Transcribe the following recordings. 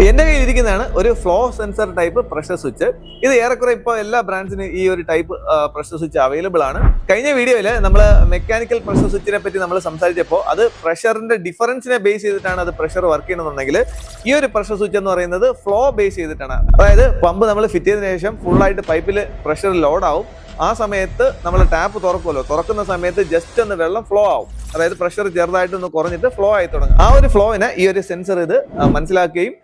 എന്റെ കയ്യിലിരിക്കുന്നതാണ് ഒരു flow sensor type pressure switch. ഇത് ഏറെക്കുറെ ഇപ്പോൾ എല്ലാ ബ്രാൻഡ്സിനും ഈ ഒരു ടൈപ്പ് പ്രഷർ സ്വിച്ച് അവൈലബിൾ ആണ്. കഴിഞ്ഞ വീഡിയോയിൽ നമ്മൾ മെക്കാനിക്കൽ പ്രഷർ സ്വിച്ചിനെ പറ്റി നമ്മൾ സംസാരിച്ചപ്പോൾ അത് പ്രഷറിന്റെ ഡിഫറൻസിനെ ബേസ് ചെയ്തിട്ടാണ് അത് പ്രഷർ വർക്ക് ചെയ്യണമെന്നുണ്ടെങ്കിൽ ഈ ഒരു പ്രഷർ സ്വിച്ച് എന്ന് പറയുന്നത് ഫ്ലോ ബേസ് ചെയ്തിട്ടാണ്. അതായത് പമ്പ് നമ്മൾ ഫിറ്റ് ചെയ്തതിനു ശേഷം ഫുള്ളായിട്ട് പൈപ്പിൽ പ്രഷർ ലോഡ് ആവും. ആ സമയത്ത് നമ്മൾ ടാപ്പ് തുറക്കുമല്ലോ, തുറക്കുന്ന സമയത്ത് ജസ്റ്റ് ഒന്ന് വെള്ളം ഫ്ലോ ആവും. അതായത് പ്രഷർ ചെറുതായിട്ടൊന്ന് കുറഞ്ഞിട്ട് ഫ്ലോ ആയി തുടങ്ങും. ആ ഒരു ഫ്ലോവിനെ ഈ ഒരു സെൻസർ ഇത് മനസ്സിലാക്കുകയും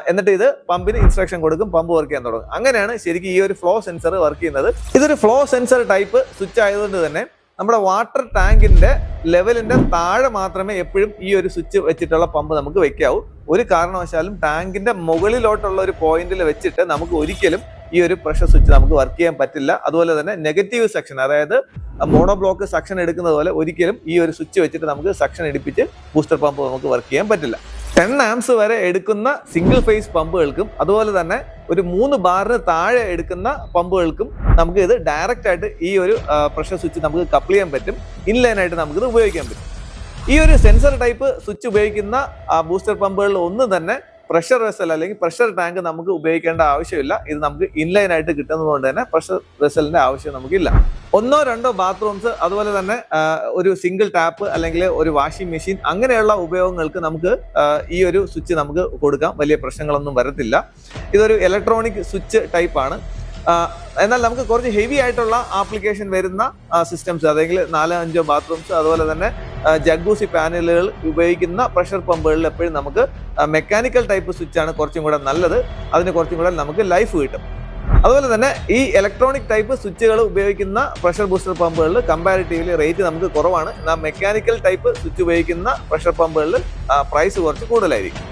എന്നിട്ട് ഇത് പമ്പിന് ഇൻസ്ട്രക്ഷൻ കൊടുക്കും, പമ്പ് വർക്ക് ചെയ്യാൻ തുടങ്ങും. അങ്ങനെയാണ് ശരിക്കും ഈ ഒരു ഫ്ലോ സെൻസർ വർക്ക് ചെയ്യുന്നത്. ഇതൊരു ഫ്ലോ സെൻസർ ടൈപ്പ് സ്വിച്ച് ആയതുകൊണ്ട് തന്നെ നമ്മുടെ വാട്ടർ ടാങ്കിന്റെ ലെവലിന്റെ താഴെ മാത്രമേ എപ്പോഴും ഈ ഒരു സ്വിച്ച് വെച്ചിട്ടുള്ള പമ്പ് നമുക്ക് വെക്കാവൂ. ഒരു കാരണവശാലും ടാങ്കിന്റെ മുകളിലോട്ടുള്ള ഒരു പോയിന്റിൽ വെച്ചിട്ട് നമുക്ക് ഒരിക്കലും ഈ ഒരു പ്രഷർ സ്വിച്ച് നമുക്ക് വർക്ക് ചെയ്യാൻ പറ്റില്ല. അതുപോലെ തന്നെ നെഗറ്റീവ് സെക്ഷൻ, അതായത് മോണോ ബ്ലോക്ക് സെക്ഷൻ എടുക്കുന്നത് പോലെ ഒരിക്കലും ഈ ഒരു സ്വിച്ച് വെച്ചിട്ട് നമുക്ക് സെക്ഷൻ എടുപ്പിച്ച് ബൂസ്റ്റർ പമ്പ് നമുക്ക് വർക്ക് ചെയ്യാൻ പറ്റില്ല. 10 ആംപ്സ് വരെ എടുക്കുന്ന സിംഗിൾ ഫേസ് പമ്പുകൾക്കും അതുപോലെ തന്നെ ഒരു 3 ബാറിന് താഴെ എടുക്കുന്ന പമ്പുകൾക്കും നമുക്ക് ഇത് ഡയറക്റ്റ് ആയിട്ട് ഈ ഒരു പ്രഷർ സ്വിച്ച് നമുക്ക് കപ്പിൾ ചെയ്യാൻ പറ്റും. ഇൻലൈനായിട്ട് നമുക്കിത് ഉപയോഗിക്കാൻ പറ്റും. ഈ ഒരു സെൻസർ ടൈപ്പ് സ്വിച്ച് ഉപയോഗിക്കുന്ന ബൂസ്റ്റർ പമ്പുകളിൽ ഒന്നും തന്നെ പ്രഷർ വെസൽ അല്ലെങ്കിൽ പ്രഷർ ടാങ്ക് നമുക്ക് ഉപയോഗിക്കേണ്ട ആവശ്യമില്ല. ഇത് നമുക്ക് ഇൻലൈൻ ആയിട്ട് കിട്ടുന്നതുകൊണ്ട് തന്നെ പ്രഷർ വെസലിന്റെ ആവശ്യം നമുക്കില്ല. 1-2 ബാത്റൂംസ്, അതുപോലെ തന്നെ ഒരു സിംഗിൾ ടാപ്പ് അല്ലെങ്കിൽ ഒരു വാഷിംഗ് മെഷീൻ, അങ്ങനെയുള്ള ഉപയോഗങ്ങൾക്ക് നമുക്ക് ഈ ഒരു സ്വിച്ച് നമുക്ക് കൊടുക്കാം. വലിയ പ്രശ്നങ്ങളൊന്നും വരത്തില്ല. ഇതൊരു ഇലക്ട്രോണിക് സ്വിച്ച് ടൈപ്പാണ്. എന്നാൽ നമുക്ക് കുറച്ച് ഹെവി ആയിട്ടുള്ള ആപ്ലിക്കേഷൻ വരുന്ന സിസ്റ്റംസ്, അല്ലെങ്കിൽ 4-5 ബാത്റൂംസ്, അതുപോലെ തന്നെ ജഗ്ഗൂസി പാനലുകൾ ഉപയോഗിക്കുന്ന പ്രഷർ പമ്പുകളിൽ എപ്പോഴും നമുക്ക് മെക്കാനിക്കൽ ടൈപ്പ് സ്വിച്ചാണ് കുറച്ചും കൂടെ നല്ലത്. അതിന് കുറച്ചും കൂടെ നമുക്ക് ലൈഫ് കിട്ടും. അതുപോലെ തന്നെ ഈ ഇലക്ട്രോണിക് ടൈപ്പ് സ്വിച്ചുകൾ ഉപയോഗിക്കുന്ന പ്രഷർ ബൂസ്റ്റർ പമ്പുകളിൽ കമ്പാരിറ്റീവ്ലി റേറ്റ് നമുക്ക് കുറവാണ്. മെക്കാനിക്കൽ ടൈപ്പ് സ്വിച്ച് ഉപയോഗിക്കുന്ന പ്രഷർ പമ്പുകളിൽ പ്രൈസ് കുറച്ച് കൂടുതലായിരിക്കും.